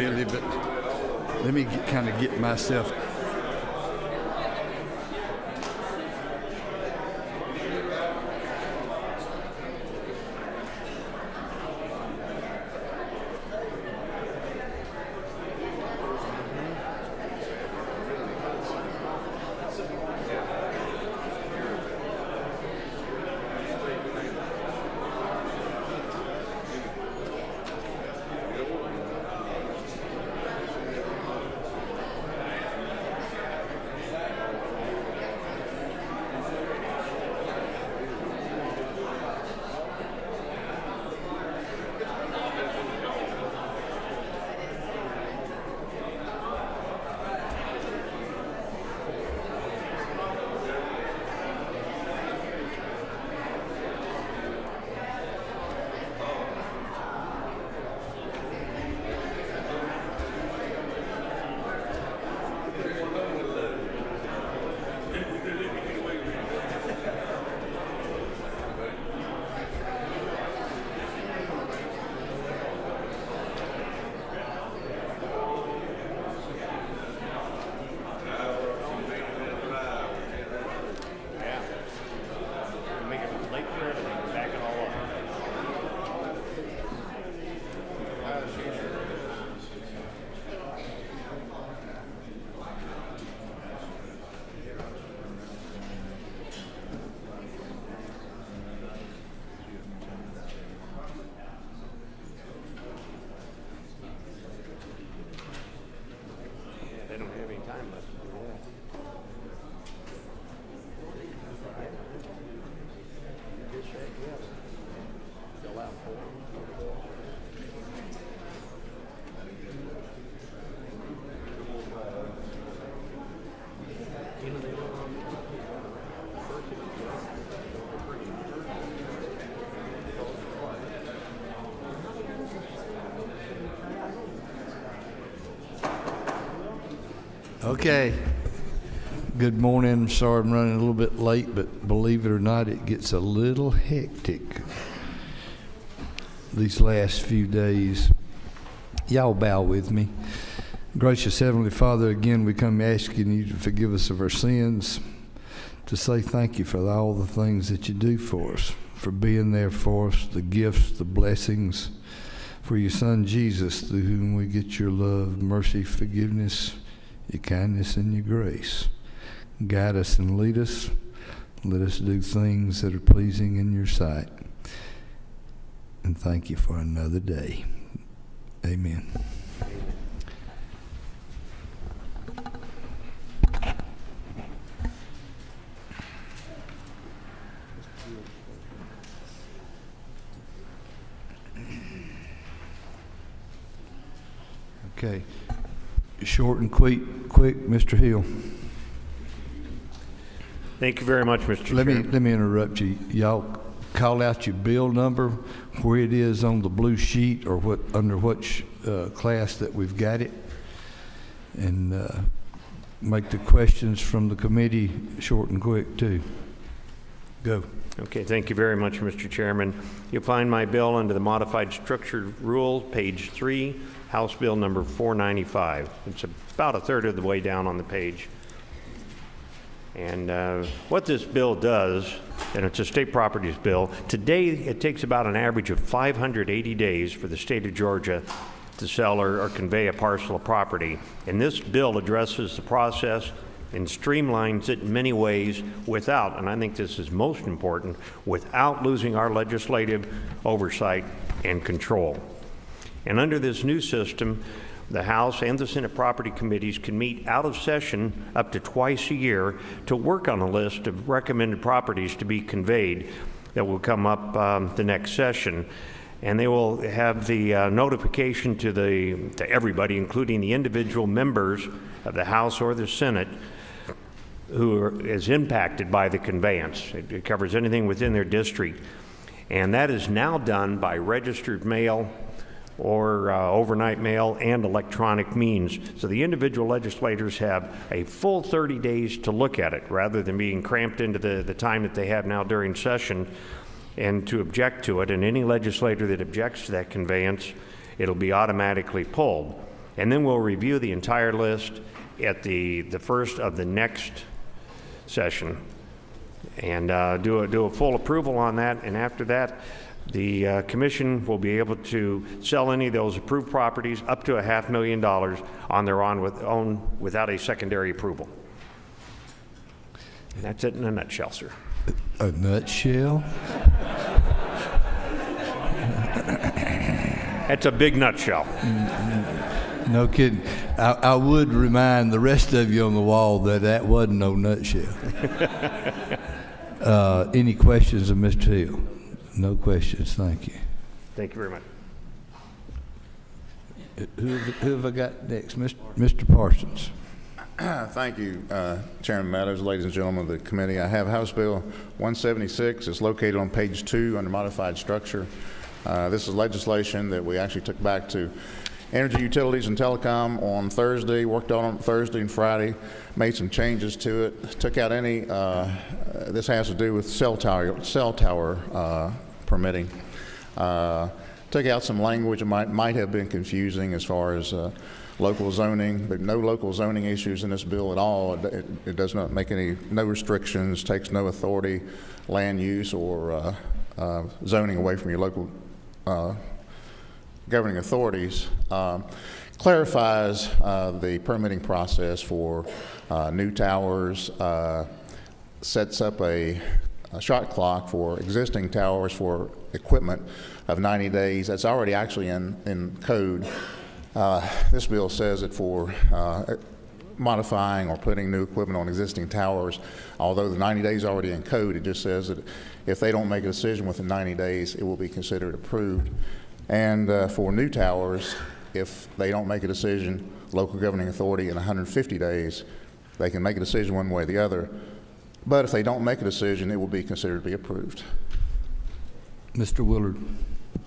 Billy, but let me kind of get myself. Okay. Good morning. I'm sorry I'm running a little bit late, but believe it or not, it gets a little hectic these last few days. Y'all bow with me. Gracious Heavenly Father, again, we come asking you to forgive us of our sins, to say thank you for all the things that you do for us, for being there for us, the gifts, the blessings, for your Son Jesus, through whom we get your love, mercy, forgiveness, your kindness, and your grace. Guide us and lead us. Let us do things that are pleasing in your sight. And thank you for another day. Amen. Okay. Short and quick, Mr. Hill. Thank you very much, Mr. Chairman. Let me interrupt you. Y'all call out your bill number, where it is on the blue sheet, or what under which class that we've got it, and make the questions from the committee short and quick too. Go. Okay, thank you very much, Mr. Chairman. You'll find my bill under the modified structured rule, page 3, House Bill number 495. It's about a third of the way down on the page. And what this bill does, and it's a state properties bill, today it takes about an average of 580 days for the state of Georgia to sell or convey a parcel of property. And this bill addresses the process and streamlines it in many ways without, and I think this is most important, without losing our legislative oversight and control. And under this new system, the House and the Senate property committees can meet out of session up to twice a year to work on a list of recommended properties to be conveyed that will come up the next session. And they will have the notification to everybody, including the individual members of the House or the Senate who is impacted by the conveyance. It covers anything within their district. And that is now done by registered mail or overnight mail and electronic means. So the individual legislators have a full 30 days to look at it rather than being cramped into the time that they have now during session and to object to it. And any legislator that objects to that conveyance, it'll be automatically pulled. And then we'll review the entire list at the first of the next session and do a full approval on that. And after that, the commission will be able to sell any of those approved properties up to $500,000 on their own without a secondary approval. And that's it in a nutshell, sir. A nutshell? That's a big nutshell. No kidding. I would remind the rest of you on the wall that wasn't no nutshell. Any questions of Mr. Hill? No questions. Thank you. Thank you very much. Who have I got next? Mr. Parsons. Thank you, Chairman Meadows, ladies and gentlemen of the committee. I have House Bill 176. It's located on page 2 under modified structure. This is legislation that we actually took back to Energy, Utilities, and Telecom on Thursday, worked on it Thursday and Friday, made some changes to it, took out any, this has to do with cell tower permitting. Took out some language that might have been confusing as far as local zoning, but no local zoning issues in this bill at all. It does not make no restrictions, takes no authority, land use, or zoning away from your local governing authorities. Clarifies the permitting process for new towers, sets up a shot clock for existing towers for equipment of 90 days. That's already actually in code. This bill says that for modifying or putting new equipment on existing towers, although the 90 days is already in code, it just says that if they don't make a decision within 90 days, it will be considered approved. And for new towers, if they don't make a decision, local governing authority in 150 days, they can make a decision one way or the other. But if they don't make a decision, it will be considered to be approved. Mr. Willard.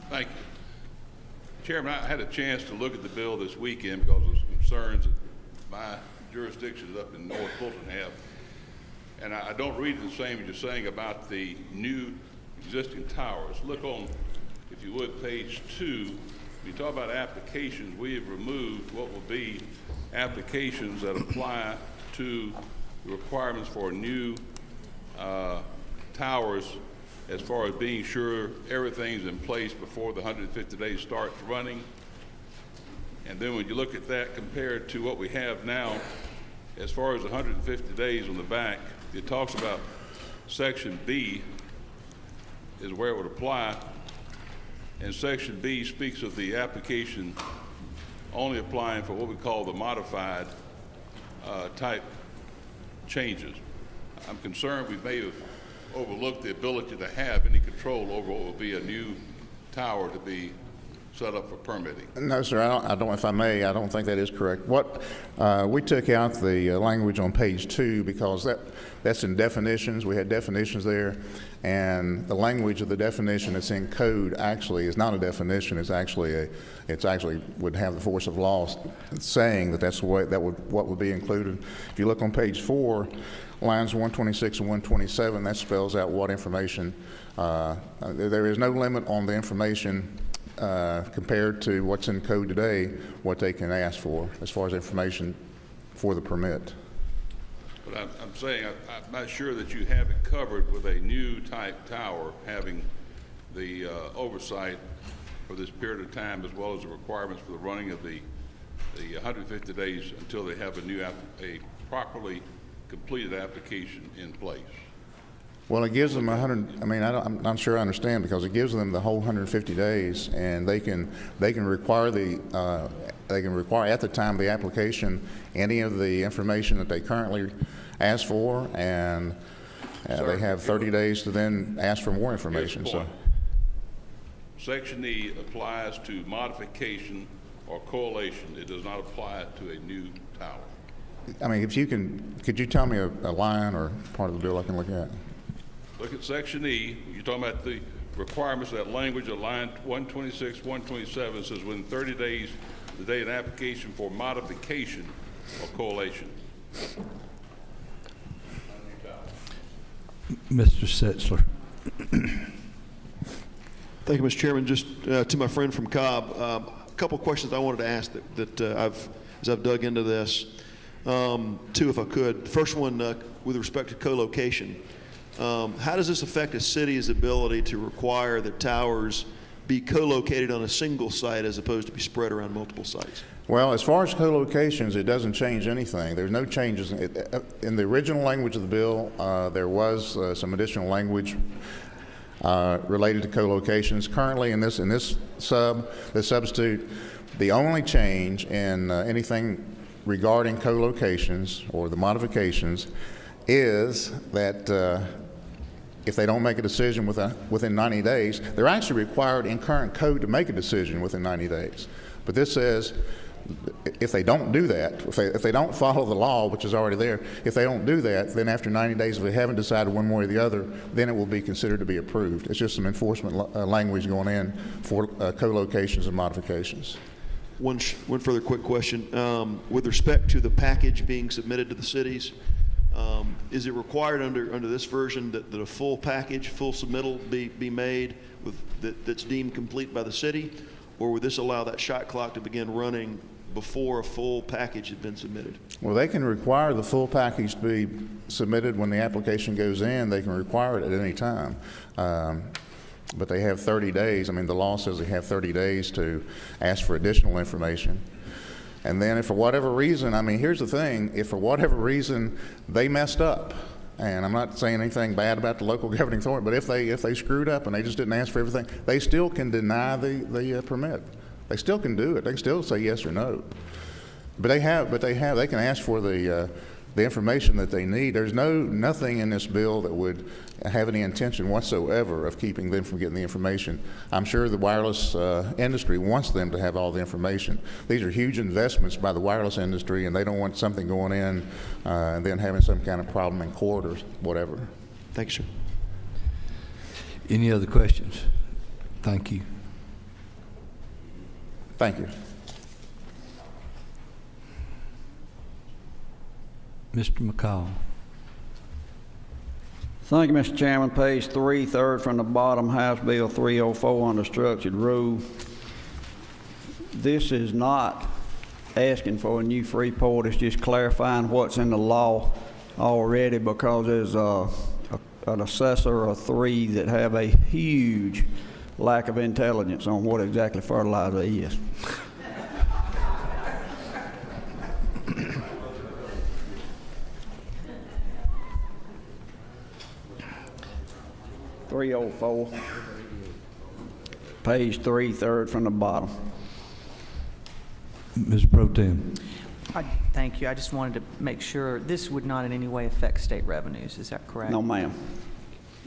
Thank you. Chairman, I had a chance to look at the bill this weekend because of some concerns that my jurisdiction is up in North Fulton have. And I don't read it the same as you're saying about the new existing towers. Look on, if you would, page 2. When you talk about applications, we have removed what will be applications that apply to the requirements for new towers, as far as being sure everything's in place before the 150 days starts running. And then when you look at that compared to what we have now, as far as 150 days on the back, it talks about Section B is where it would apply. And Section B speaks of the application only applying for what we call the modified type changes. I'm concerned we may have overlooked the ability to have any control over what will be a new tower to be set up for permitting. No, sir, I don't, if I may, I don't think that is correct. What we took out the language on page 2 because that's in definitions. We had definitions there, and the language of the definition that's in code actually is not a definition. It's actually would have the force of law saying that that's what would be included. If you look on page 4, lines 126 and 127, that spells out what information. There is no limit on the information compared to what's in code today, what they can ask for as far as information for the permit. But I'm saying I'm not sure that you have it covered with a new type tower having the oversight for this period of time, as well as the requirements for the running of the 150 days until they have a properly completed application in place. Well, it gives them 100. I mean, I'm not sure I understand, because it gives them the whole 150 days, and they can require at the time of the application any of the information that they currently ask for, and they have 30 days to then ask for more information. So, Section E applies to modification or correlation. It does not apply to a new tower. I mean, if you could you tell me a line or part of the bill I can look at? Look at Section E. You're talking about the requirements of that language of line 126, 127. Says within 30 days, the date of application for modification or correlation. Mr. Setzler. Thank you, Mr. Chairman. Just to my friend from Cobb, couple questions I wanted to ask that as I've dug into this. Two, if I could. First one, with respect to co-location. How does this affect a city's ability to require that towers be co-located on a single site as opposed to be spread around multiple sites? Well, as far as co-locations, it doesn't change anything. There's no changes. In the original language of the bill, there was some additional language related to co-locations. Currently, in this substitute, the only change in anything regarding co-locations or the modifications is that if they don't make a decision within 90 days, they're actually required in current code to make a decision within 90 days. But this says if they don't do that, if they don't follow the law, which is already there, if they don't do that, then after 90 days, if they haven't decided one way or the other, then it will be considered to be approved. It's just some enforcement language going in for co-locations and modifications. One further quick question. With respect to the package being submitted to the cities, is it required under this version that a full package, full submittal be made that's deemed complete by the city, or would this allow that shot clock to begin running before a full package had been submitted? Well, they can require the full package to be submitted when the application goes in. They can require it at any time. But they have 30 days. I mean, the law says they have 30 days to ask for additional information. And then if for whatever reason, I mean, here's the thing, if for whatever reason they messed up, and I'm not saying anything bad about the local governing authority, but if they screwed up and they just didn't ask for everything, they still can deny the permit. They still can do it. They can still say yes or no. But they can ask for the information that they need. There's nothing in this bill that would have any intention whatsoever of keeping them from getting the information. I'm sure the wireless industry wants them to have all the information. These are huge investments by the wireless industry, and they don't want something going in and then having some kind of problem in court or whatever. Thank you, sir. Any other questions? Thank you. Thank you. Mr. McCall. Thank you, Mr. Chairman. Page 3, third from the bottom, House Bill 304 under structured rule. This is not asking for a new Freeport. It's just clarifying what's in the law already, because there's an assessor or 3 that have a huge lack of intelligence on what exactly fertilizer is. .304, page 3, third from the bottom. Ms. Pro Tem. Thank you. I just wanted to make sure this would not in any way affect state revenues. Is that correct? No, ma'am.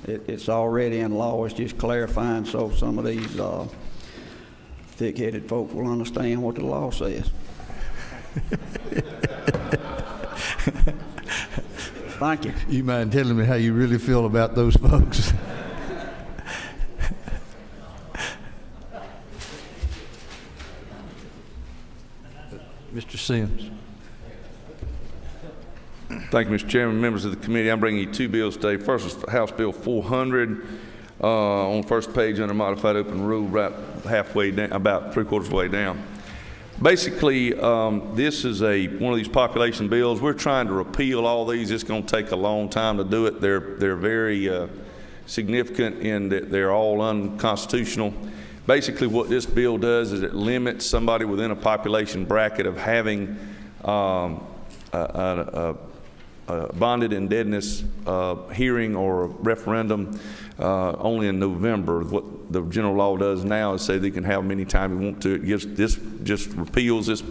It's already in law. It's just clarifying so some of these thick-headed folks will understand what the law says. Thank you. You mind telling me how you really feel about those folks? Mr. Sims. Thank you, Mr. Chairman, members of the committee. I'm bringing you 2 bills today. First is House Bill 400 on the first page under modified open rule, right halfway down, about 3/4 way down. Basically, this is one of these population bills. We're trying to repeal all these. It's going to take a long time to do it. They're very significant in that they're all unconstitutional. Basically, what this bill does is it limits somebody within a population bracket of having a bonded indebtedness hearing or referendum only in November. What the general law does now is say they can have them anytime they want to. It gives this just repeals this,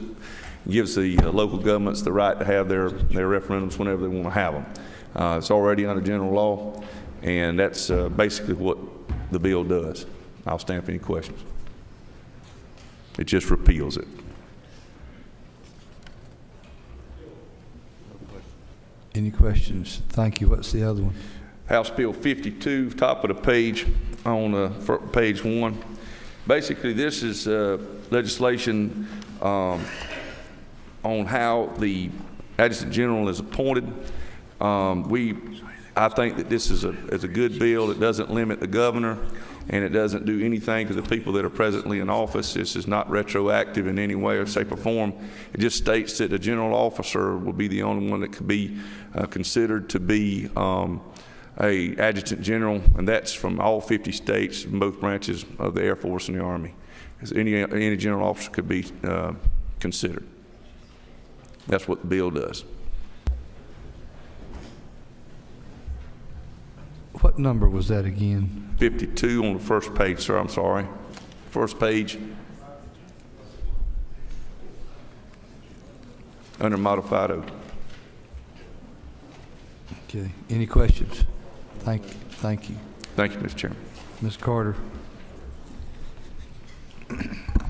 gives the local governments the right to have their referendums whenever they want to have them. It's already under general law, and that's basically what the bill does. I'll stand for any questions. It just repeals it. Any questions? Thank you. What's the other one? House Bill 52, top of the page on page 1. Basically, this is legislation on how the Adjutant General is appointed. I think that this is a good bill. It doesn't limit the governor, and it doesn't do anything to the people that are presently in office. This is not retroactive in any way or shape or form. It just states that the general officer will be the only one that could be considered to be a adjutant general, and that's from all 50 states, both branches of the Air Force and the Army. Any general officer could be considered. That's what the bill does. What number was that again? 52 on the first page, sir. I'm sorry. First page. Under modified O. Okay. Any questions? Thank you. Thank you, Mr. Chairman. Ms. Carter.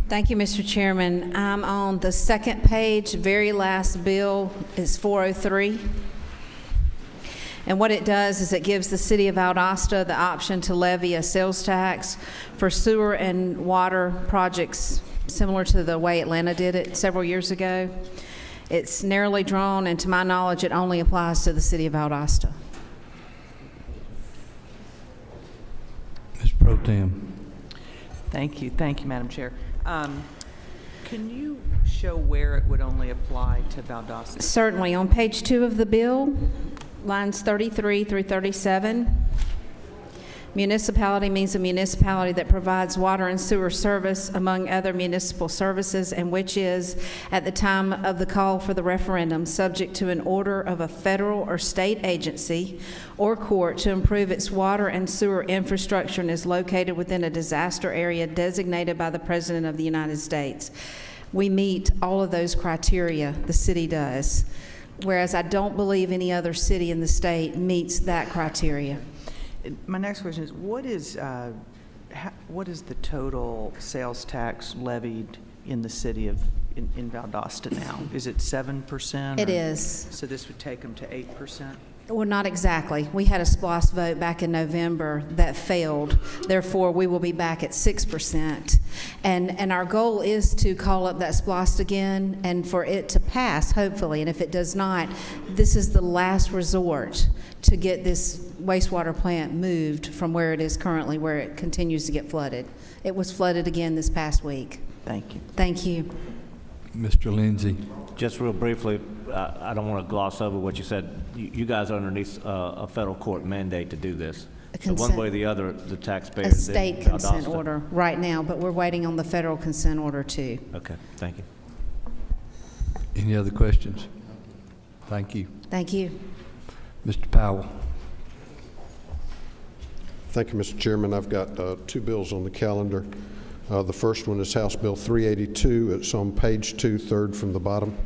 Thank you, Mr. Chairman. I'm on the second page, very last bill is 403. And what it does is it gives the city of Valdosta the option to levy a sales tax for sewer and water projects similar to the way Atlanta did it several years ago. It's narrowly drawn, and to my knowledge, it only applies to the city of Valdosta. Ms. Pro Tem. Thank you, Madam Chair. Can you show where it would only apply to Valdosta? Certainly. On page 2 of the bill, lines 33 through 37, municipality means a municipality that provides water and sewer service among other municipal services, and which is, at the time of the call for the referendum, subject to an order of a federal or state agency or court to improve its water and sewer infrastructure and is located within a disaster area designated by the President of the United States. We meet all of those criteria, the city does, whereas I don't believe any other city in the state meets that criteria. My next question is, what is the total sales tax levied in the city of in Valdosta now? Is it 7%? It is. So this would take them to 8%? Well, not exactly. We had a SPLOST vote back in November that failed. Therefore, we will be back at 6%. And our goal is to call up that SPLOST again and for it to pass, hopefully. And if it does not, this is the last resort to get this wastewater plant moved from where it is currently, where it continues to get flooded. It was flooded again this past week. Thank you. Thank you. Mr. Lindsay. Just real briefly, I don't want to gloss over what you said. You guys are underneath a federal court mandate to do this. So one way or the other, the taxpayers. A state consent order right now, but we're waiting on the federal consent order too. Okay, thank you. Any other questions? Thank you. Thank you. Mr. Powell. Thank you, Mr. Chairman. I've got 2 bills on the calendar. The first one is House Bill 382. It's on page 2, third from the bottom.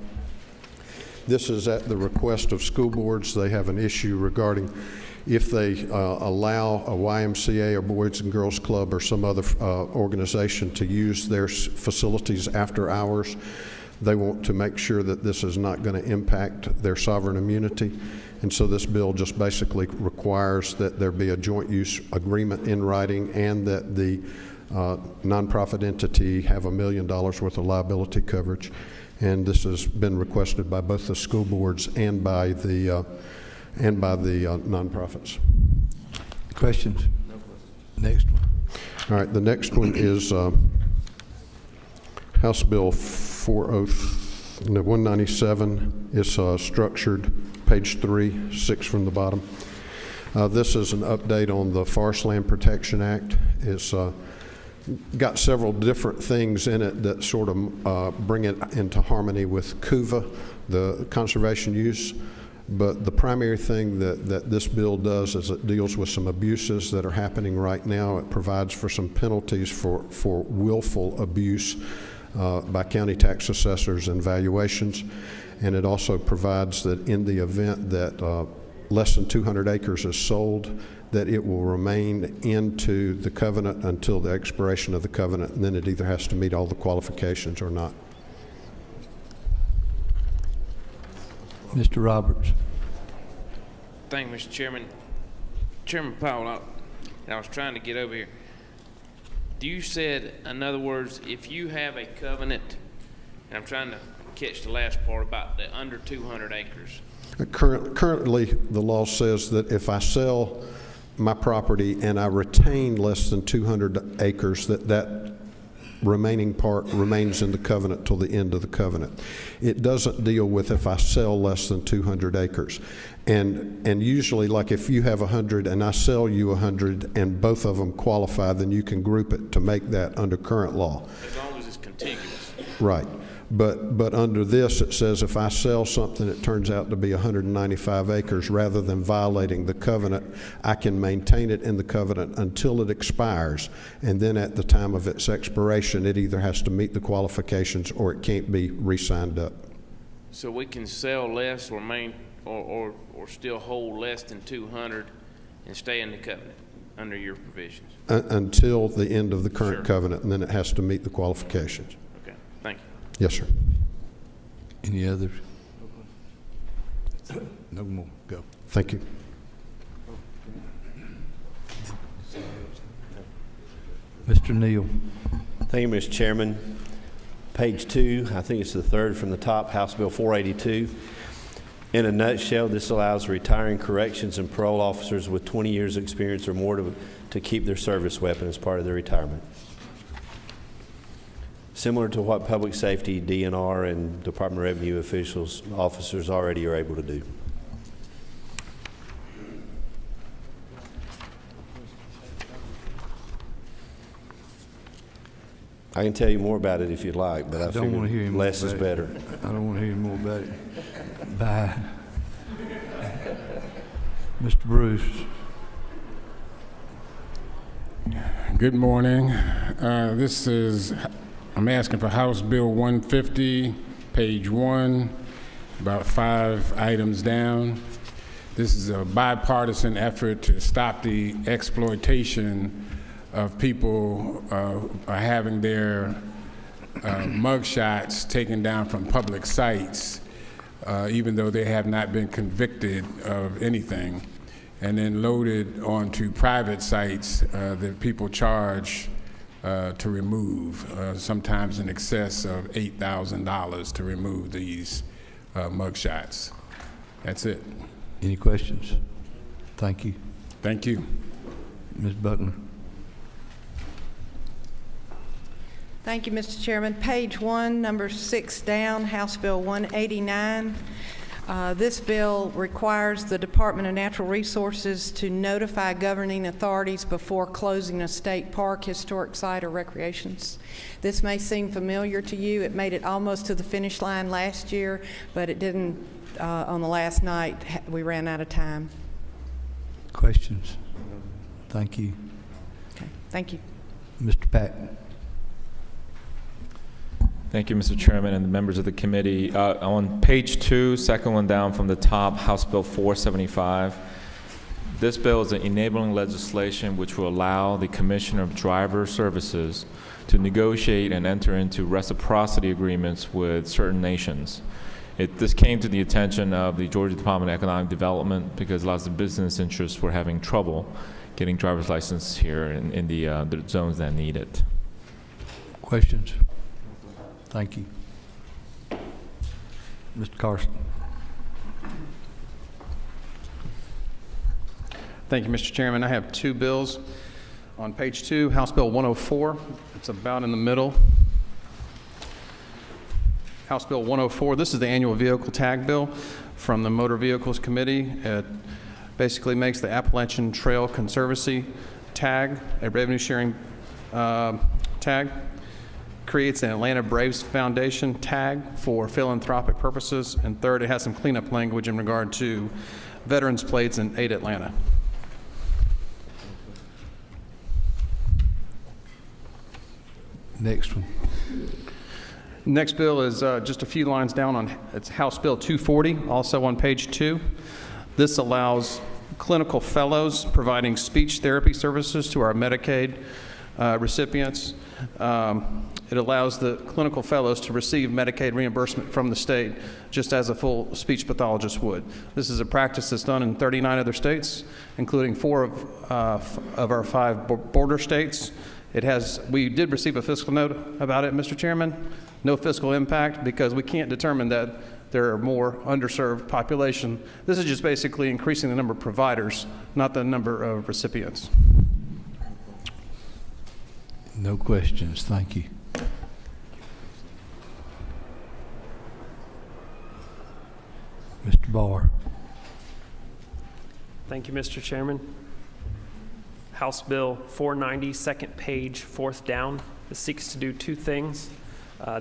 This is at the request of school boards. They have an issue regarding if they allow a YMCA or Boys and Girls Club or some other organization to use their facilities after hours. They want to make sure that this is not going to impact their sovereign immunity. And so this bill just basically requires that there be a joint use agreement in writing and that the nonprofit entity have $1 million worth of liability coverage. And this has been requested by both the school boards and by the nonprofits. Questions? No questions. Next one. All right, the next one is House Bill 197. It's structured, page 3, 6 from the bottom. This is an update on the Forest Land Protection Act. It's got several different things in it that sort of bring it into harmony with CUVA, the conservation use. But the primary thing that this bill does is it deals with some abuses that are happening right now. It provides for some penalties for willful abuse by county tax assessors and valuations. And it also provides that in the event that less than 200 acres is sold, that it will remain into the covenant until the expiration of the covenant, and then it either has to meet all the qualifications or not. Mr. Roberts. Thank you, Mr. Chairman. Chairman Powell, I was trying to get over here. You said, in other words, if you have a covenant, and I'm trying to catch the last part about the under 200 acres. Currently, the law says that if I sell my property and I retain less than 200 acres, that remaining part remains in the covenant till the end of the covenant. It doesn't deal with if I sell less than 200 acres. And usually, like if you have 100 and I sell you 100 and both of them qualify, then you can group it to make that under current law. As long as it's contiguous. Right. But under this, it says if I sell something that turns out to be 195 acres, rather than violating the covenant, I can maintain it in the covenant until it expires. And then at the time of its expiration, it either has to meet the qualifications or it can't be re-signed up. So we can sell less or or still hold less than 200 and stay in the covenant under your provisions? Until the end of the current covenant, and then it has to meet the qualifications. Okay, thank you. Yes, sir. Any others? No more. Go. Thank you. Mr. Neal. Thank you, Mr. Chairman. Page 2, I think it's the third from the top, House Bill 482. In a nutshell, this allows retiring corrections and parole officers with 20 years experience or more to keep their service weapon as part of their retirement. Similar to what public safety, DNR, and Department of Revenue officers already are able to do. I can tell you more about it if you'd like, but I don't want to hear figure less is better. I don't want to hear more about it. Bye. Mr. Bruce. Good morning. I'm asking for House Bill 150, page 1, about 5 items down. This is a bipartisan effort to stop the exploitation of people having their mugshots taken down from public sites, even though they have not been convicted of anything, and then loaded onto private sites that people charge to remove, sometimes in excess of $8,000 to remove these mugshots. That's it. Any questions? Thank you. Thank you. Ms. Buckner. Thank you, Mr. Chairman. Page 1, number 6 down, House Bill 189. This bill requires the Department of Natural Resources to notify governing authorities before closing a state park, historic site, or recreations. This may seem familiar to you. It made it almost to the finish line last year, but it didn't on the last night. We ran out of time. Questions? Thank you. Okay. Thank you. Mr. Pack. Thank you, Mr. Chairman and the members of the committee. On page 2, second one down from the top, House Bill 475. This bill is an enabling legislation which will allow the Commissioner of Driver Services to negotiate and enter into reciprocity agreements with certain nations. This came to the attention of the Georgia Department of Economic Development because lots of business interests were having trouble getting driver's licenses here in the zones that need it. Questions? Thank you. Mr. Carson. Thank you, Mr. Chairman. I have 2 bills. On page 2, House Bill 104. It's about in the middle. House Bill 104. This is the annual vehicle tag bill from the Motor Vehicles Committee. It basically makes the Appalachian Trail Conservancy tag a revenue sharing tag. Creates an Atlanta Braves Foundation tag for philanthropic purposes, and third, it has some cleanup language in regard to veterans plates in Aid Atlanta. Next one. Next bill is just a few lines down on, it's House Bill 240, also on page 2. This allows clinical fellows providing speech therapy services to our Medicaid recipients. It allows the clinical fellows to receive Medicaid reimbursement from the state just as a full speech pathologist would. This is a practice that's done in 39 other states, including 4 of our 5 border states. We did receive a fiscal note about it, Mr. Chairman. No fiscal impact because we can't determine that there are more underserved population. This is just basically increasing the number of providers, not the number of recipients. No questions. Thank you. Mr. Barr. Thank you, Mr. Chairman. House Bill 490, second page, fourth down. This seeks to do two things.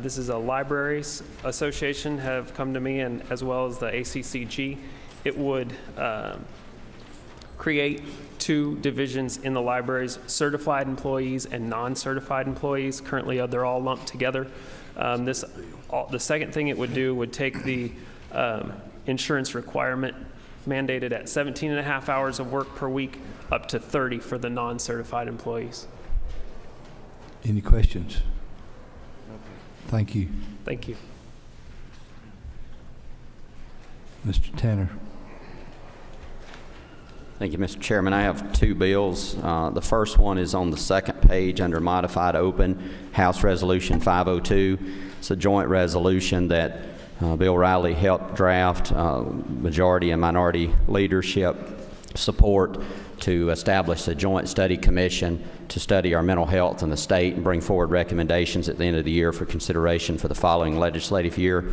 This is a libraries association have come to me, and as well as the ACCG. It would create two divisions in the libraries: certified employees and non-certified employees. Currently, they're all lumped together. The second thing it would do would take the insurance requirement mandated at 17.5 hours of work per week up to 30 for the non-certified employees. Any questions? Thank you. Thank you. Mr. Tanner. Thank you, Mr. Chairman. I have two bills. The first one is on the second page under Modified Open, House Resolution 502. It's a joint resolution that Bill Riley helped draft, majority and minority leadership support to establish a joint study commission to study our mental health in the state and bring forward recommendations at the end of the year for consideration for the following legislative year.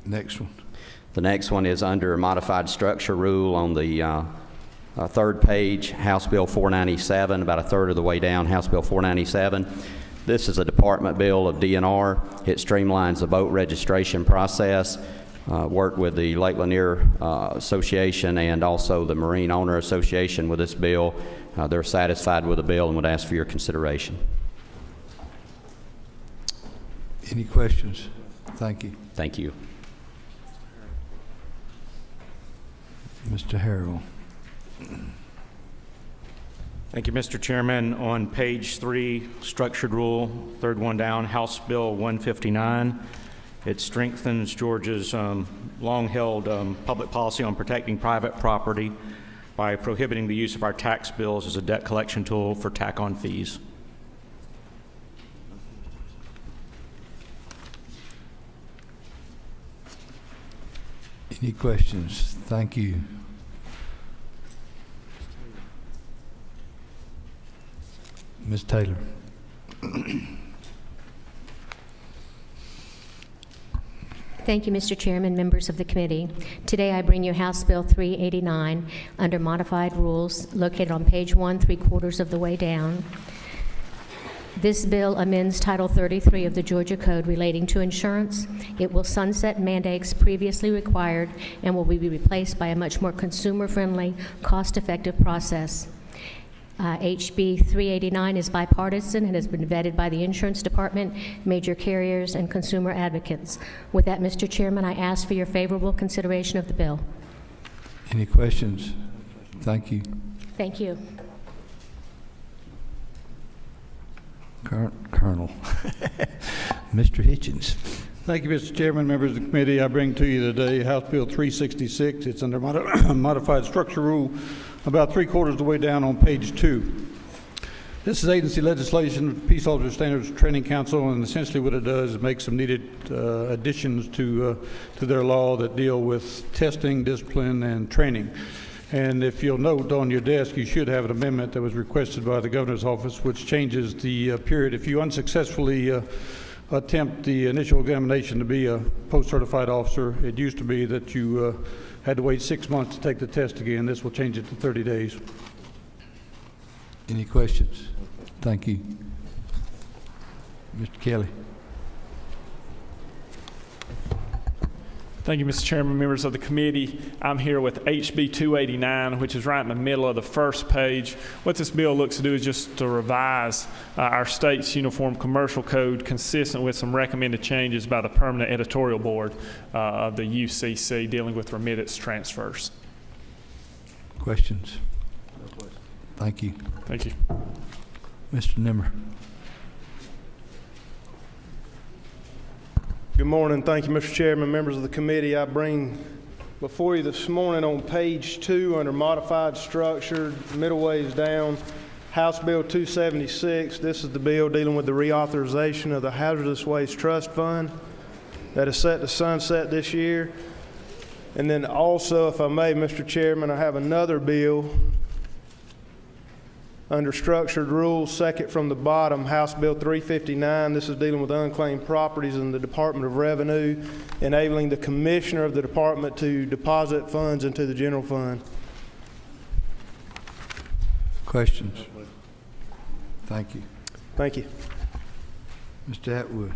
Next one. The next one is under modified structure rule on the third page, House Bill 497, about a third of the way down, House Bill 497. This is a department bill of DNR. It streamlines the boat registration process. Worked with the Lake Lanier Association and also the Marine Owner Association with this bill. They're satisfied with the bill and would ask for your consideration. Any questions? Thank you. Thank you. Mr. Harrell. Thank you, Mr. Chairman. On page 3, structured rule, third one down, House Bill 159. It strengthens Georgia's long-held public policy on protecting private property by prohibiting the use of our tax bills as a debt collection tool for tack-on fees. Any questions? Thank you. Ms. Taylor. Thank you, Mr. Chairman, members of the committee. Today I bring you House Bill 389 under modified rules located on page 1, 3/4 of the way down. This bill amends Title 33 of the Georgia Code relating to insurance. It will sunset mandates previously required and will be replaced by a much more consumer-friendly, cost-effective process. HB 389 is bipartisan and has been vetted by the Insurance Department, major carriers, and consumer advocates. With that, Mr. Chairman, I ask for your favorable consideration of the bill. Any questions? Thank you. Thank you. Colonel. Mr. Hitchens. Thank you, Mr. Chairman, members of the committee. I bring to you today House Bill 366. It's under modified structure rule, about 3/4 of the way down on page 2. This is agency legislation, Peace Officer Standards Training Council, and essentially what it does is make some needed additions to their law that deal with testing, discipline, and training. And if you'll note on your desk, you should have an amendment that was requested by the governor's office, which changes the period. If you unsuccessfully attempt the initial examination to be a post-certified officer, it used to be that you had to wait 6 months to take the test again. This will change it to 30 days. Any questions? Thank you. Mr. Kelly. Thank you, Mr. Chairman, members of the committee. I'm here with HB 289, which is right in the middle of the first page. What this bill looks to do is just to revise our state's Uniform Commercial Code consistent with some recommended changes by the Permanent Editorial Board of the UCC dealing with remittance transfers. Questions? No questions. Thank you. Thank you. Mr. Nimmer. Good morning. Thank you, Mr. Chairman, members of the committee. I bring before you this morning on page 2 under modified structure, middle ways down, House Bill 276. This is the bill dealing with the reauthorization of the Hazardous Waste Trust Fund that is set to sunset this year. And then also, if I may, Mr. Chairman, I have another bill under structured rules, second from the bottom, House Bill 359. This is dealing with unclaimed properties in the Department of Revenue, enabling the Commissioner of the Department to deposit funds into the general fund. Questions? Thank you. Thank you. Mr. Atwood.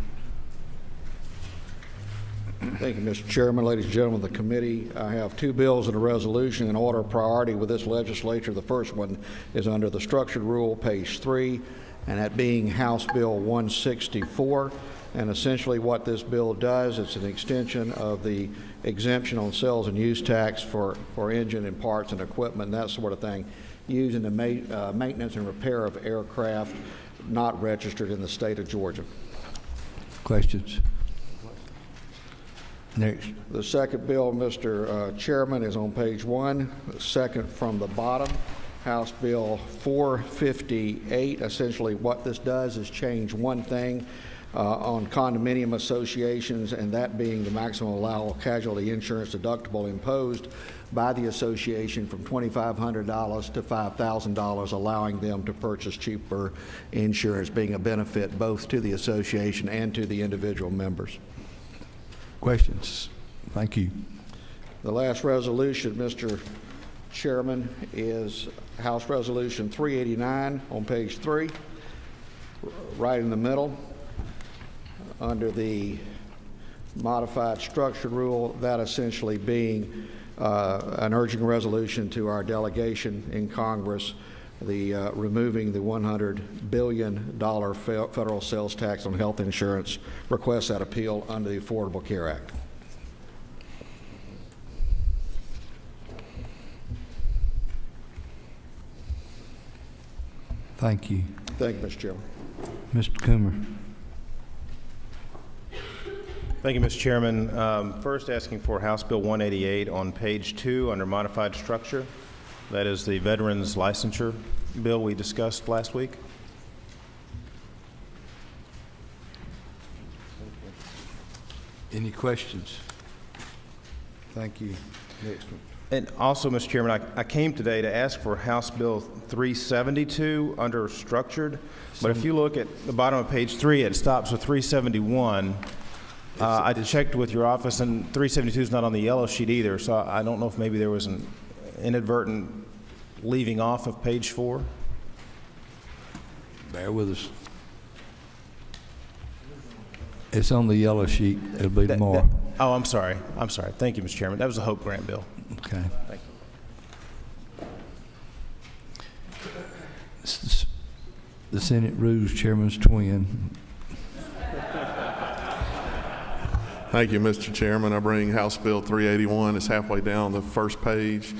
Thank you, Mr. Chairman. Ladies and gentlemen of the committee, I have two bills and a resolution in order of priority with this legislature. The first one is under the structured rule, page 3, and that being House Bill 164. And essentially what this bill does, it's an extension of the exemption on sales and use tax for engine and parts and equipment and that sort of thing used in the maintenance and repair of aircraft not registered in the state of Georgia. Questions? Next. The second bill, Mr. Chairman, is on page 1, the second from the bottom, House Bill 458. Essentially what this does is change one thing on condominium associations, and that being the maximum allowable casualty insurance deductible imposed by the association from $2,500 to $5,000, allowing them to purchase cheaper insurance, being a benefit both to the association and to the individual members. Questions? Thank you. The last resolution, Mr. Chairman, is House Resolution 389 on page 3, right in the middle, under the modified structured rule, that essentially being an urging resolution to our delegation in Congress, the removing the $100 billion federal sales tax on health insurance, requests that appeal under the Affordable Care Act. Thank you. Thank you, Mr. Chairman. Mr. Coomer. Thank you, Mr. Chairman. First, asking for House Bill 188 on page 2 under modified structure. That is the veterans licensure bill we discussed last week. Any questions? Thank you. Next one. And also, Mr. Chairman, I came today to ask for House Bill 372 under structured, but if you look at the bottom of page 3, it stops with 371. I checked with your office, and 372 is not on the yellow sheet either, so I don't know if maybe there was an inadvertent leaving off of page 4. Bear with us. It's on the yellow sheet. It'll be tomorrow. Oh, I'm sorry. I'm sorry. Thank you, Mr. Chairman. That was a Hope Grant bill. Okay. Thank you. The Senate Rules Chairman's twin. Thank you, Mr. Chairman. I bring House Bill 381. It's halfway down the first page.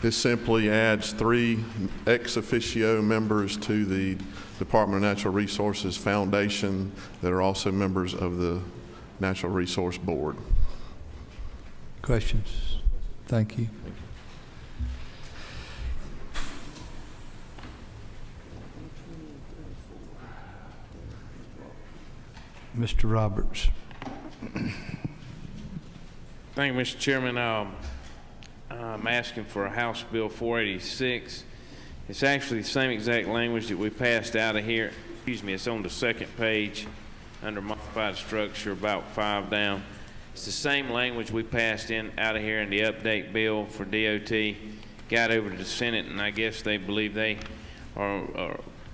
This simply adds 3 ex officio members to the Department of Natural Resources Foundation that are also members of the Natural Resource Board. Questions? Thank you. Mr. Roberts. Thank you, Mr. Chairman. I'm asking for a House Bill 486. It's actually the same exact language that we passed out of here. Excuse me, it's on the second page under modified structure, about 5 down. It's the same language we passed out of here in the update bill for DOT. Got over to the Senate, and I guess they believe they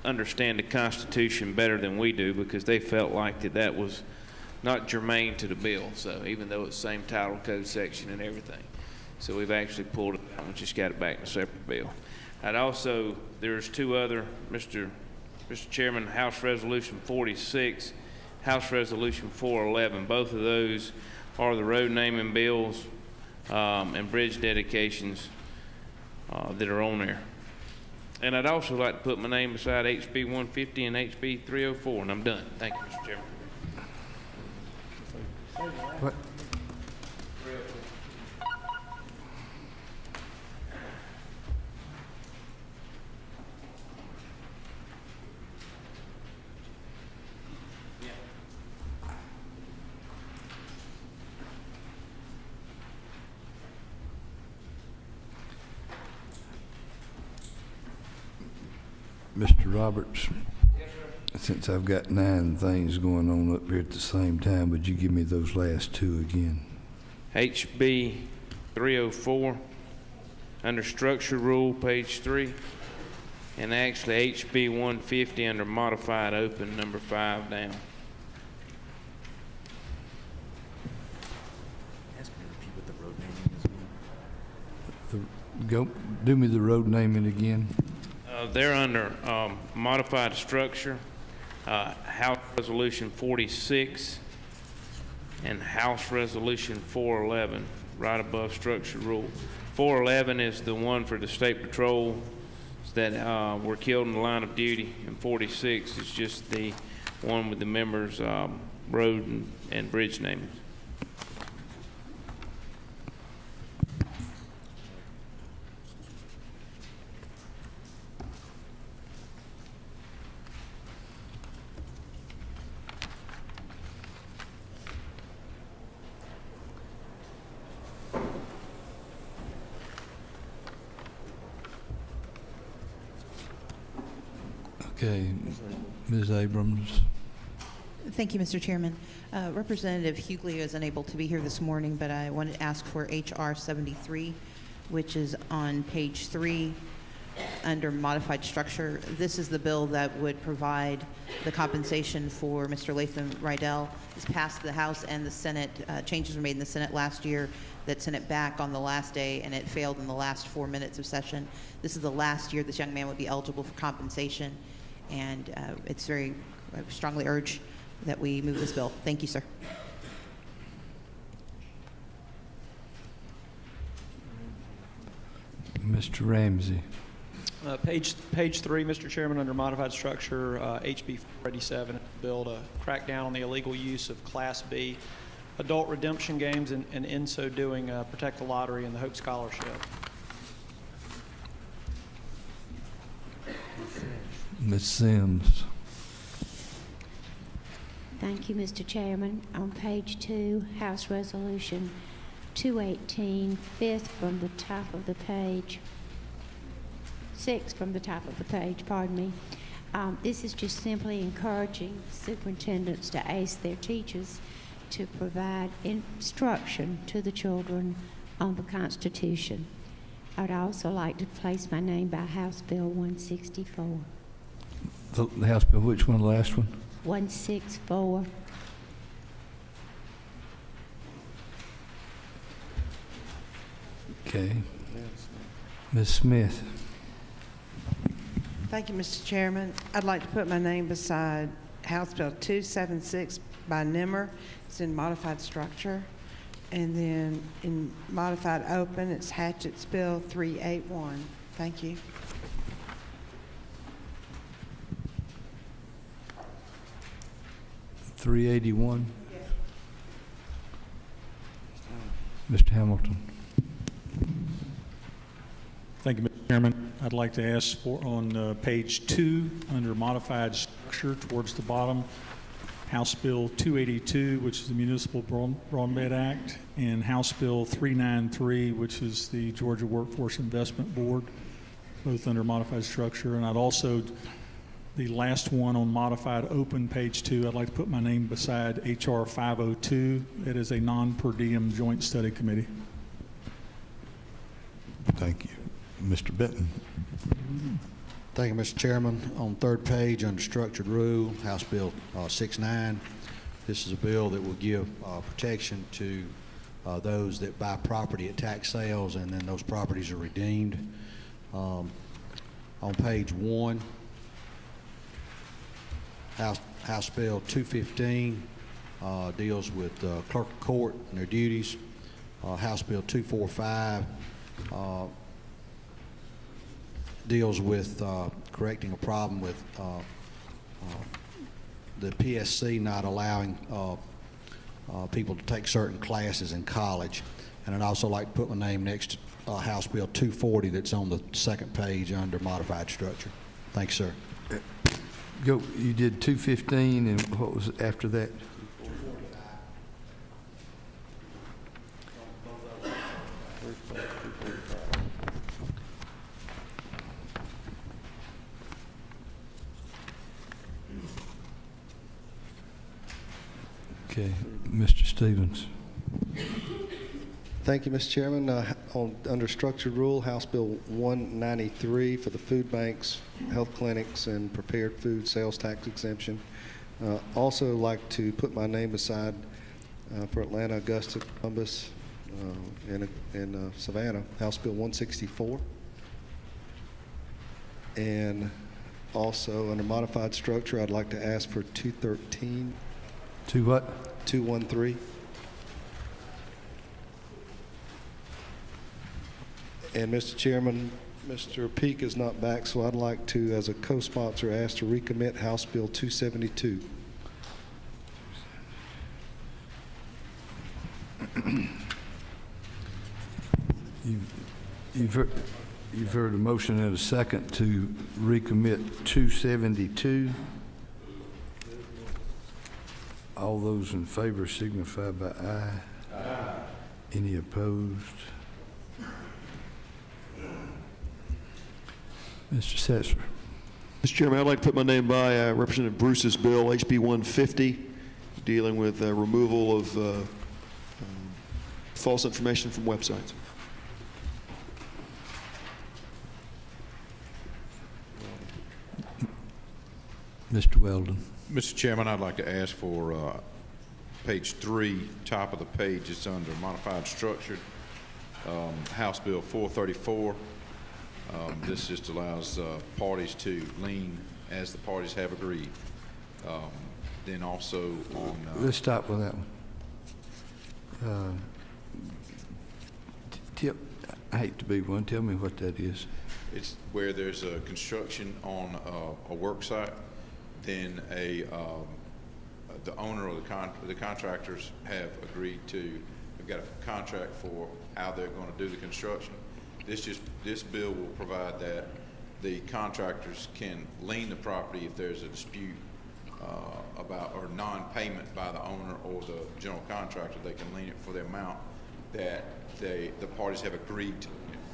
understand the Constitution better than we do, because they felt like that was not germane to the bill. So even though it's the same title, code section, and everything. So we've actually pulled it out and just got it back in a separate bill. And also, there's 2 other, Mr. Chairman, House Resolution 46, House Resolution 411. Both of those are the road naming bills and bridge dedications that are on there. And I'd also like to put my name beside HB 150 and HB 304, and I'm done. Thank you, Mr. Chairman. What? Mr. Roberts? Since I've got 9 things going on up here at the same time, would you give me those last 2 again? HB 304, under structure rule, page 3. And actually HB 150 under modified open, number 5 down. Go, do me the road naming again. They're under modified structure, House Resolution 46 and House Resolution 411, right above structure rule. 411 is the one for the state patrol that were killed in the line of duty, and 46 is just the one with the members' road and bridge naming. Okay, Ms. Abrams. Thank you, Mr. Chairman. Representative Hughley is unable to be here this morning, but I wanted to ask for H.R. 73, which is on page 3 under modified structure. This is the bill that would provide the compensation for Mr. Latham Rydell. It's passed the House and the Senate. Changes were made in the Senate last year that sent it back on the last day, and it failed in the last 4 minutes of session. This is the last year this young man would be eligible for compensation, and it's very I strongly urge that we move this bill. Thank you, sir. Mr. Ramsey. Page 3, Mr. Chairman, under modified structure, HB 487, bill to crack down on the illegal use of Class B adult redemption games, and in so doing, protect the lottery and the Hope Scholarship. Ms. Sims. Thank you, Mr. Chairman. On page 2, House Resolution 218, 5th from the top of the page. 6th from the top of the page, pardon me. This is just simply encouraging superintendents to ask their teachers to provide instruction to the children on the Constitution. I'd also like to place my name by House Bill 164. The House Bill, which one, the last one? 164. Okay. Ms. Smith. Thank you, Mr. Chairman. I'd like to put my name beside House Bill 276 by Nimmer. It's in modified structure. And then in modified open, it's Hatchett's Bill 381. Thank you. $381. Mr. Hamilton. Thank you, Mr. Chairman. I'd like to ask for on page 2 under modified structure towards the bottom, House Bill 282, which is the Municipal Broadband Act, and House Bill 393, which is the Georgia Workforce Investment Board, both under modified structure. And I'd also, the last one on modified open, page 2, I'd like to put my name beside H.R. 502. It is a non-per diem joint study committee. Thank you. Mr. Benton. Thank you, Mr. Chairman. On third page under structured rule, House Bill 69. This is a bill that will give protection to those that buy property at tax sales and then those properties are redeemed. On page 1, House Bill 215 deals with clerk of court and their duties. House Bill 245 deals with correcting a problem with the PSC not allowing people to take certain classes in college. And I'd also like to put my name next to House Bill 240 that's on the second page under modified structure. Thanks, sir. Go. You did 215, and what was after that? Okay, Mr. Stevens. Thank you, Mr. Chairman. Under structured rule, House Bill 193 for the food banks, health clinics, and prepared food sales tax exemption. Also like to put my name aside for Atlanta, Augusta, Columbus, and Savannah, House Bill 164. And also under modified structure, I'd like to ask for 213. To what? 213. And Mr. Chairman, Mr. Peak is not back, so I'd like to, as a co-sponsor, ask to recommit House Bill 272. You've heard a motion and a second to recommit 272. All those in favor signify by aye. Aye. Any opposed? Mr. Setzer. Mr. Chairman, I'd like to put my name by Representative Bruce's bill, HB 150, dealing with removal of false information from websites. Mr. Weldon. Mr. Chairman, I'd like to ask for page 3, top of the page. It's under modified structured, House Bill 434. This just allows parties to lien as the parties have agreed. Then also on... Let's stop with that one. I hate to be one. Tell me what that is. It's where there's a construction on a work site, then the owner or the contractors have agreed to, they've got a contract for how they're going to do the construction. This bill will provide that the contractors can lien the property if there's a dispute about or non-payment by the owner or the general contractor. They can lien it for the amount that the parties have agreed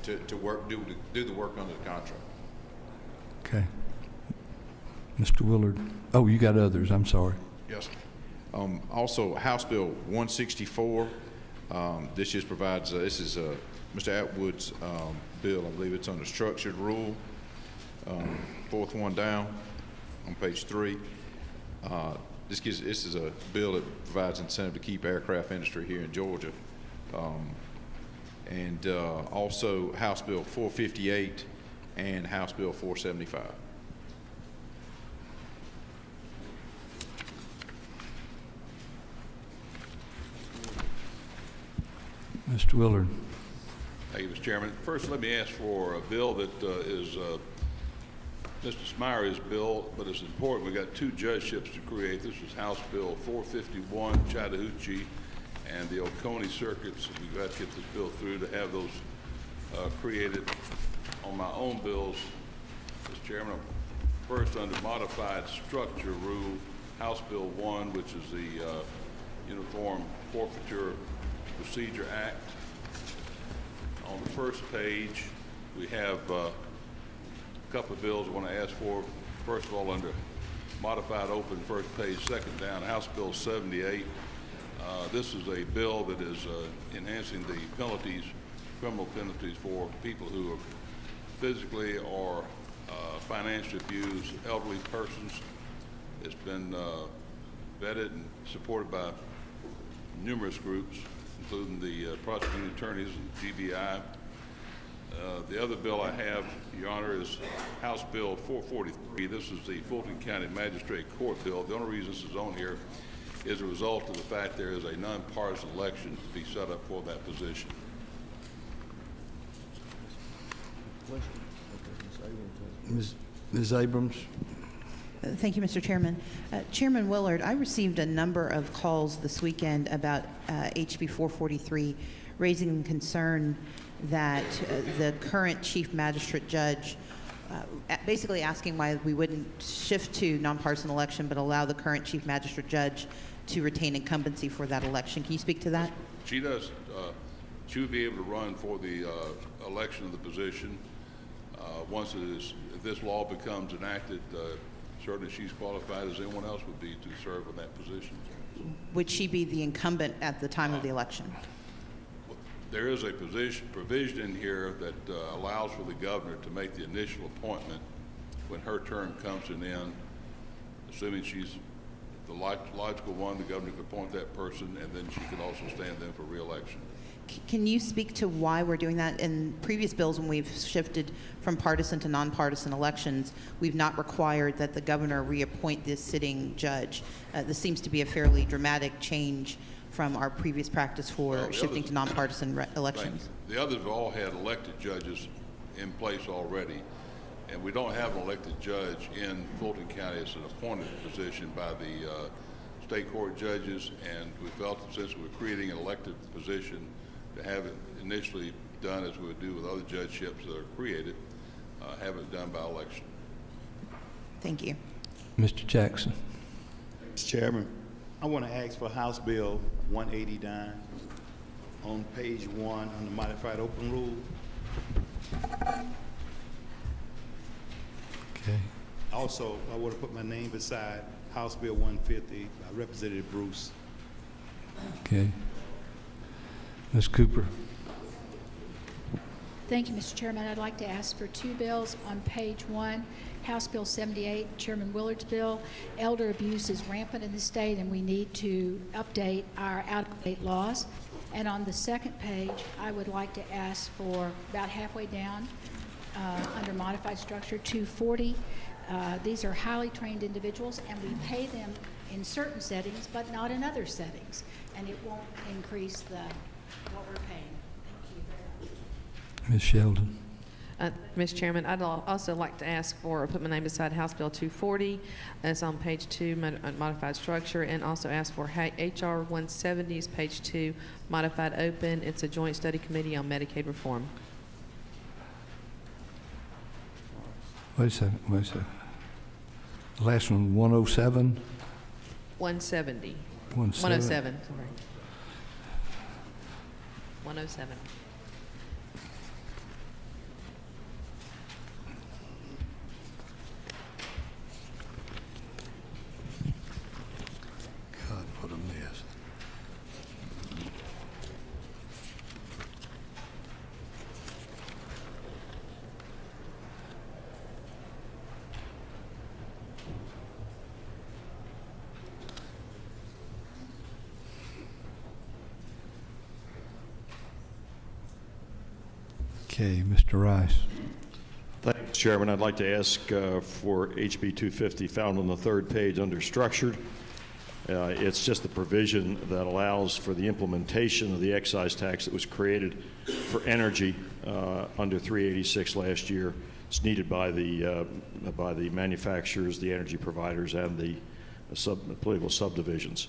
to do the work under the contract. Okay. Mr. Willard. Oh, you got others. I'm sorry. Yes. Also, House Bill 164. This just provides. This is Mr. Atwood's bill. I believe it's under structured rule. Fourth one down on page 3. This is a bill that provides incentive to keep aircraft industry here in Georgia. And also House Bill 458 and House Bill 475. Mr. Willard. Thank you, Mr. Chairman. First, let me ask for a bill that is Mr. Smyer's bill, but it's important. We've got 2 judgeships to create. This is House Bill 451, Chattahoochee, and the Oconee circuits. We've got to get this bill through to have those created. On my own bills, Mr. Chairman, first under modified structure rule, House Bill 1, which is the Uniform Forfeiture Procedure Act. On the first page, we have a couple of bills I want to ask for. First of all, under modified open, first page, second down, House Bill 78. This is a bill that is enhancing the penalties, criminal penalties for people who are physically or financially abuse elderly persons. It's been vetted and supported by numerous groups, including the prosecuting attorneys and GBI. The other bill I have, Your Honor, is House Bill 443. This is the Fulton County Magistrate Court bill. The only reason this is on here is a result of the fact there is a nonpartisan election to be set up for that position. Ms. Abrams. Thank you, Mr. Chairman. Chairman Willard, I received a number of calls this weekend about HB 443, raising concern that the current chief magistrate judge, basically asking why we wouldn't shift to nonpartisan election but allow the current chief magistrate judge to retain incumbency for that election. Can you speak to that? She does. She would be able to run for the election of the position. Once if this law becomes enacted, certainly she's qualified as anyone else would be to serve in that position. would she be the incumbent at the time of the election? There is a provision in here that allows for the governor to make the initial appointment when her term comes to an end, assuming she's the logical one. The governor could appoint that person, and then she could also stand then for re-election. Can you speak to why we're doing that? In previous bills, when we've shifted from partisan to nonpartisan elections, we've not required that the governor reappoint this sitting judge. This seems to be a fairly dramatic change from our previous practice for shifting to nonpartisan elections. The others have all had elected judges in place already, and we don't have an elected judge in Fulton County. It's an appointed position by the state court judges, and we felt that since we're creating an elected position, to have it initially done as we would do with other judgeships that are created, have it done by election. Thank you. Mr. Jackson. Mr. Chairman, I want to ask for House Bill 189 on page 1 on the modified open rule. Okay. Also, I want to put my name beside House Bill 150 by Representative Bruce. Okay. Ms. Cooper. Thank you, Mr. Chairman. I'd like to ask for two bills on page 1. House Bill 78, Chairman Willard's bill. Elder abuse is rampant in the state, and we need to update our out-of-date laws. And on the second page, I would like to ask for, about halfway down, under modified structure, 240. These are highly trained individuals, and we pay them in certain settings, but not in other settings. And it won't increase what we're paying. Thank you. Ms. Sheldon. Mr. Chairman, I'd also like to ask for, put my name beside House Bill 240. That's on page 2, modified structure, and also ask for HR 170 is page 2, modified open. It's a joint study committee on Medicaid reform. Wait a second. The last one, 107? 170. 107. Sorry. 107. God, what a mess. Okay, Mr. Rice. Thank you, Chairman. I'd like to ask for HB 250 found on the third page under structured. It's just the provision that allows for the implementation of the excise tax that was created for energy under 386 last year. It's needed by the manufacturers, the energy providers, and the political subdivisions.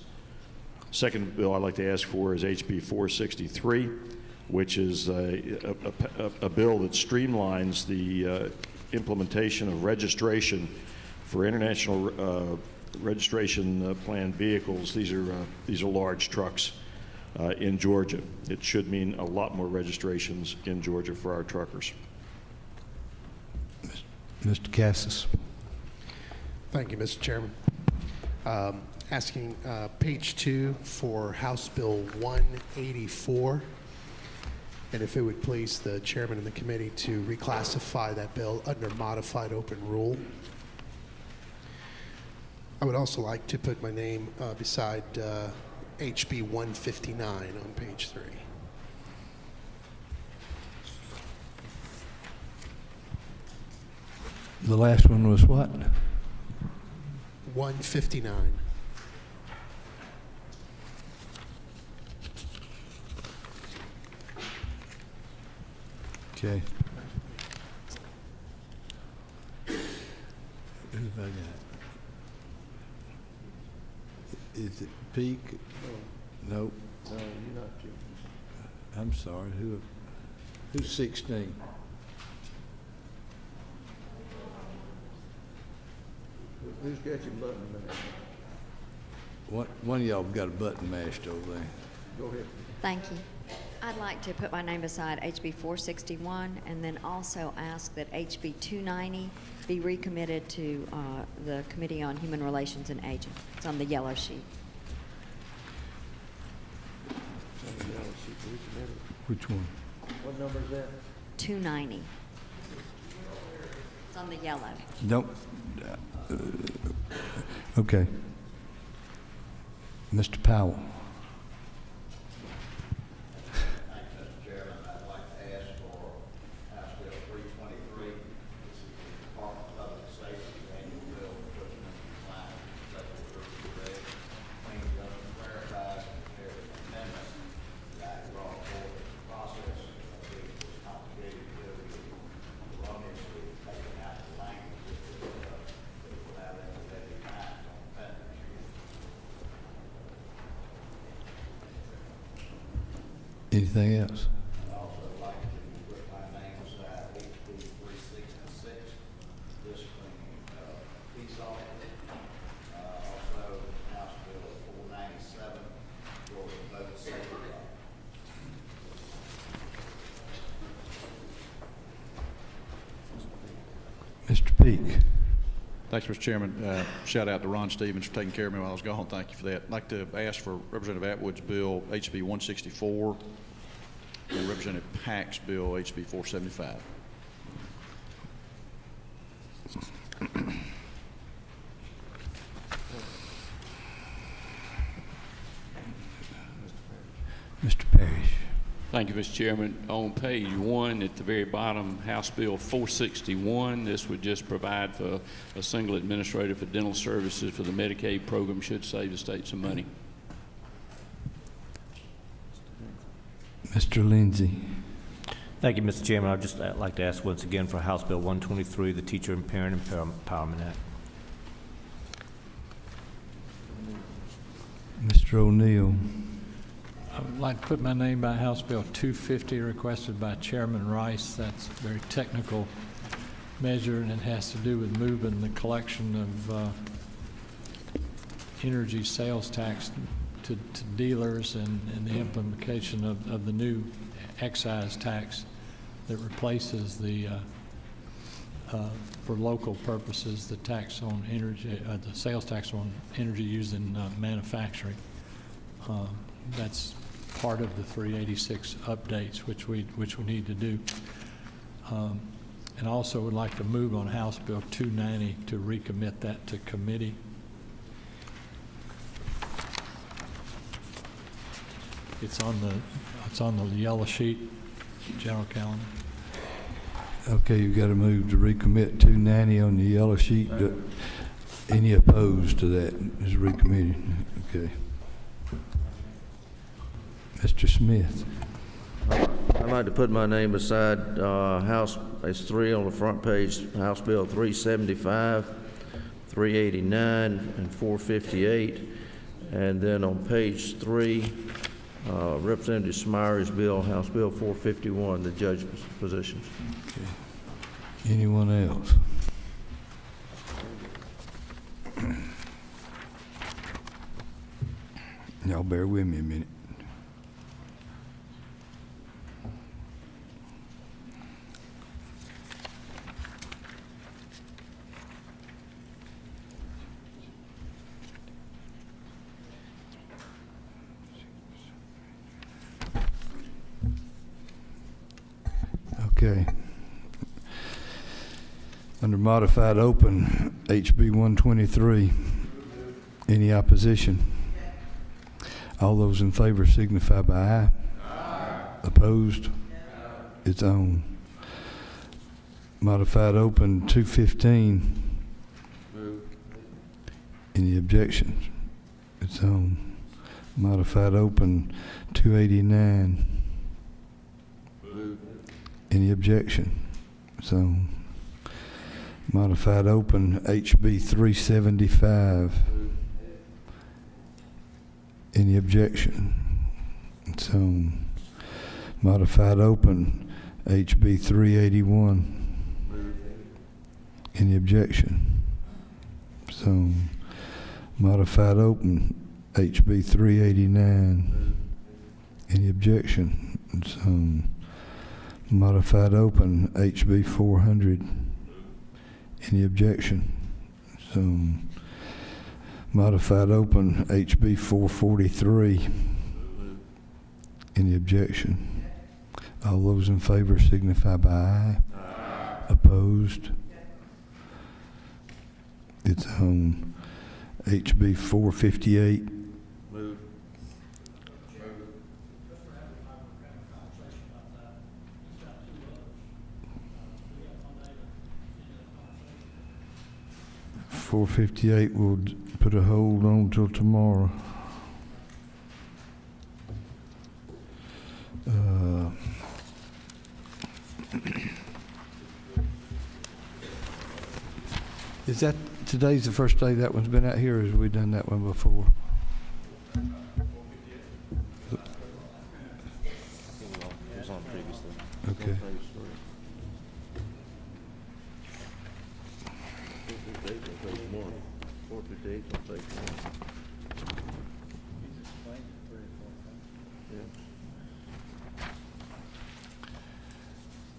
Second bill I'd like to ask for is HB 463, which is a bill that streamlines the implementation of registration for international registration plan vehicles. These are large trucks in Georgia. It should mean a lot more registrations in Georgia for our truckers. Mr. Cassis. Thank you, Mr. Chairman. Asking page 2 for House Bill 184. And if it would please the chairman and the committee to reclassify that bill under modified open rule. I would also like to put my name beside HB 159 on page 3. The last one was what? 159. Okay. Who have I got? Is it Peak? Nope. No, you're not Peak. I'm sorry. Who's 16? Who's got your button mashed? One of y'all got a button mashed over there. Go ahead. Thank you. I'd like to put my name beside HB 461 and then also ask that HB 290 be recommitted to the Committee on Human Relations and Aging. It's on the yellow sheet. Which one? What number is that? 290. It's on the yellow. Don't, okay. Mr. Powell. Anything else? Mr. Peak. Thanks, Mr. Chairman. Shout out to Ron Stevens for taking care of me while I was gone. Thank you for that. I'd like to ask for Representative Atwood's bill, HB 164, and Representative Pack's bill, HB 475. Mr. Parrish. Thank you, Mr. Chairman. On page 1 at the very bottom, House Bill 461, this would just provide for a single administrator for dental services for the Medicaid program, should save the state some money. Mr. Lindsay. Thank you, Mr. Chairman. I'd just like to ask once again for House Bill 123, the Teacher and Parent Empowerment Act. Mr. O'Neill. I would like to put my name by House Bill 250, requested by Chairman Rice. That's a very technical measure, and it has to do with moving the collection of energy sales tax to dealers and the implementation of the new excise tax that replaces the, for local purposes, the tax on energy, the sales tax on energy used in manufacturing. That's part of the 386 updates, which we need to do. And also would like to move on House Bill 290 to recommit that to committee. It's on the yellow sheet, general calendar. Okay, you've got to move to recommit 290 on the yellow sheet. Any opposed to that is recommitted? Okay. Mr. Smith. I'd like to put my name beside House, it's 3 on the front page, House Bill 375, 389, and 458. And then on page 3, Representative Smyer's bill, House Bill 451, the judge positions. Okay. Anyone else? Y'all bear with me a minute. Okay. Under modified open, HB 123. Any opposition? All those in favor signify by aye. Aye. Opposed? It's on. Modified open 215. Move. Any objections? It's on. Modified open 289. Move. Any objection? So, modified open HB 375. Any objection? So, modified open HB 381. Any objection? So, modified open HB 389. Any objection? So, modified open HB 400. Any objection? So, modified open HB 443. Any objection? All those in favor signify by aye. Aye. Opposed? It's on HB 458. Move. 458, we'll put a hold on till tomorrow. Is that, today's the first day that one's been out here, or have we done that one before? It was on previously. Okay. 458 on page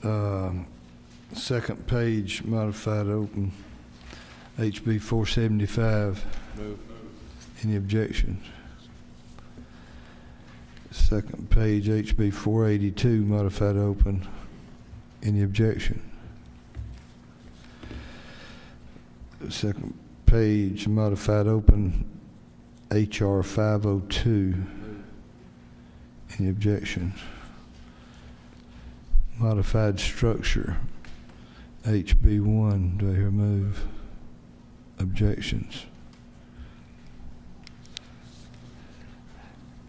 1. Second page, modified open, HB 475. Move. Any objections? Second page, HB 482, modified open. Any objection? Second page, modified open, HR 502. Any objections? Modified structure, HB 1. Do I hear a move? Objections?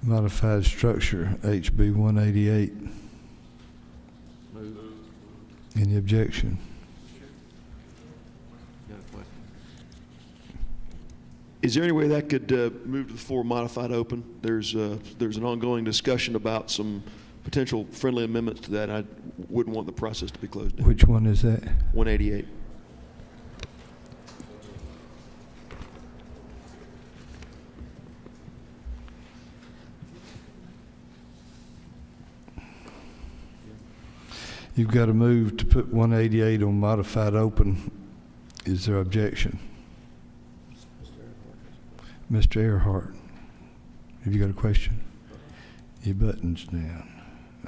Modified structure, HB 188. Move. Any objection? Is there any way that could move to the floor modified open? There's an ongoing discussion about some potential friendly amendments to that. I wouldn't want the process to be closed down. Which one is that? 188. You've got to move to put 188 on modified open. Is there objection? Mr. Earhart, have you got a question? Your button's down.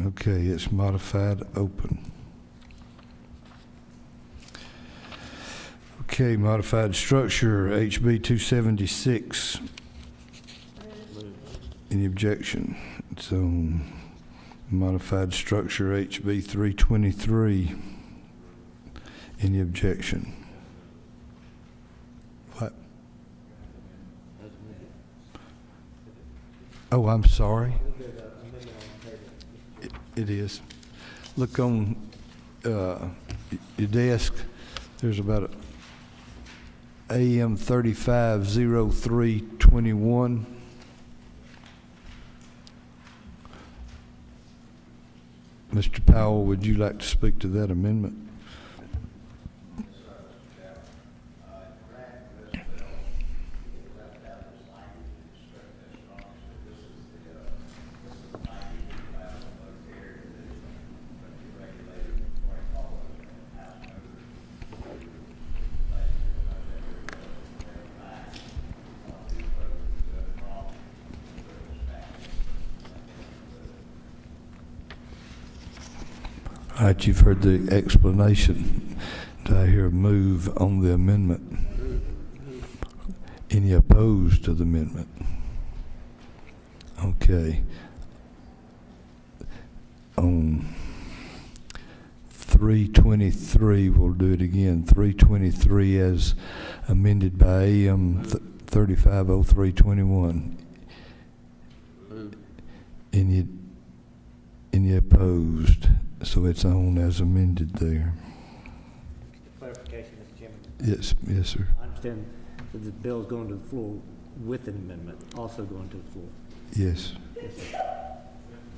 Okay, it's modified open. Okay, modified structure, HB 276. Any objection? It's on modified structure, HB 323. Any objection? What? Oh, I'm sorry. It is. Look on your desk. There's about AM 350321. Mr. Powell, would you like to speak to that amendment? All right, you've heard the explanation. Do I hear a move on the amendment? Any opposed to the amendment? Okay. On 323, we'll do it again. 323 as amended by AM 350321. Any opposed? So it's on as amended there. Clarification, Mr. Chairman. Yes, yes, sir. I understand that the bill is going to the floor with an amendment, also going to the floor. Yes. Yes, sir.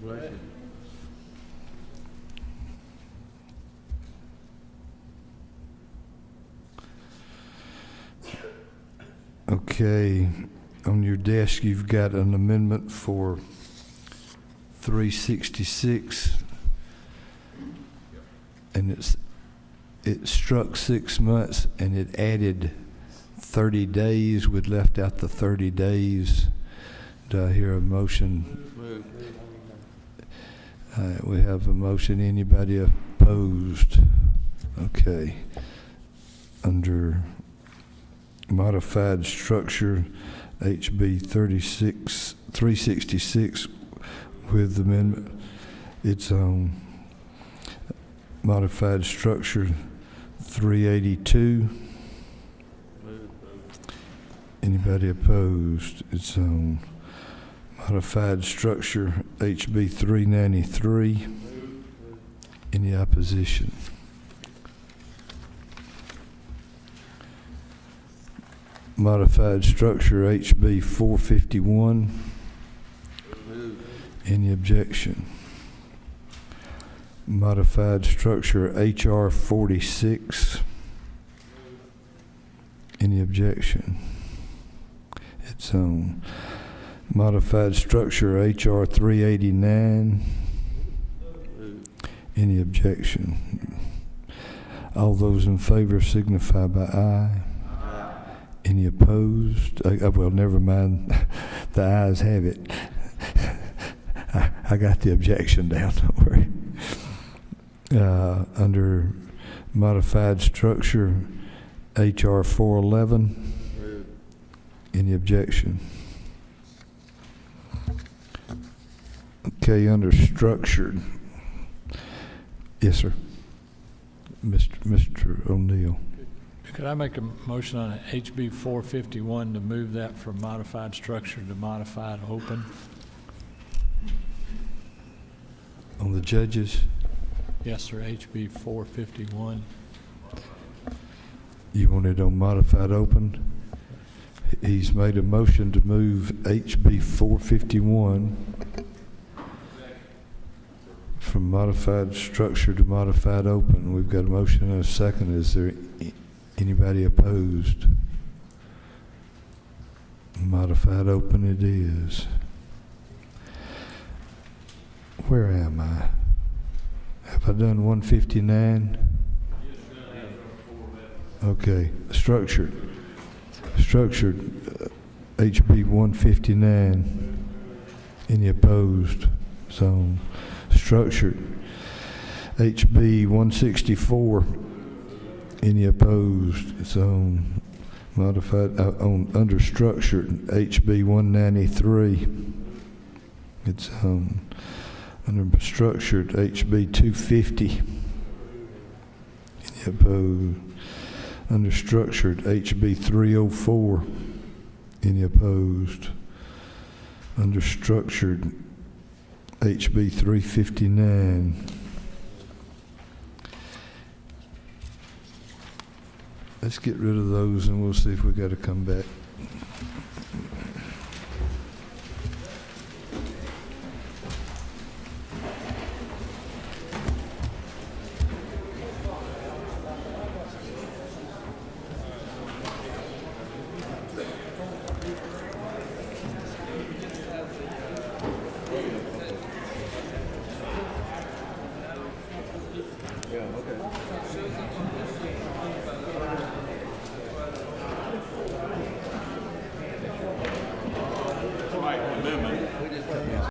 Right. Okay, on your desk you've got an amendment for 366, and it struck 6 months and it added 30 days. We'd left out the 30 days. Do I hear a motion? Move. All right, we have a motion. Anybody opposed? Okay. Under modified structure, HB 366 with amendment, it's on modified structure 382. Anybody opposed? It's on modified structure HB 393. Any opposition? Modified structure HB 451. Any objection? Modified structure HR 46. Any objection? It's on modified structure HR 389. Any objection? All those in favor signify by aye. Any opposed? Well, never mind. The ayes have it. I got the objection down, don't worry. Under modified structure, HR 411. Any objection? Okay, under structured. Yes, sir. Mr. O'Neill. Could I make a motion on HB 451 to move that from modified structure to modified open? On the judges? Yes, sir, HB 451. You want it on modified open? He's made a motion to move HB 451 from modified structure to modified open. We've got a motion and a second. Is there anybody opposed? Modified open it is. Where am I? Have I done 159? Okay, structured HB 159. Any opposed? So structured HB 164. Any opposed? It's on modified under structured HB 193. It's under structured HB 250. Any opposed? Under structured HB 304. Any opposed? Under structured HB 359. Let's get rid of those and we'll see if we got to come back.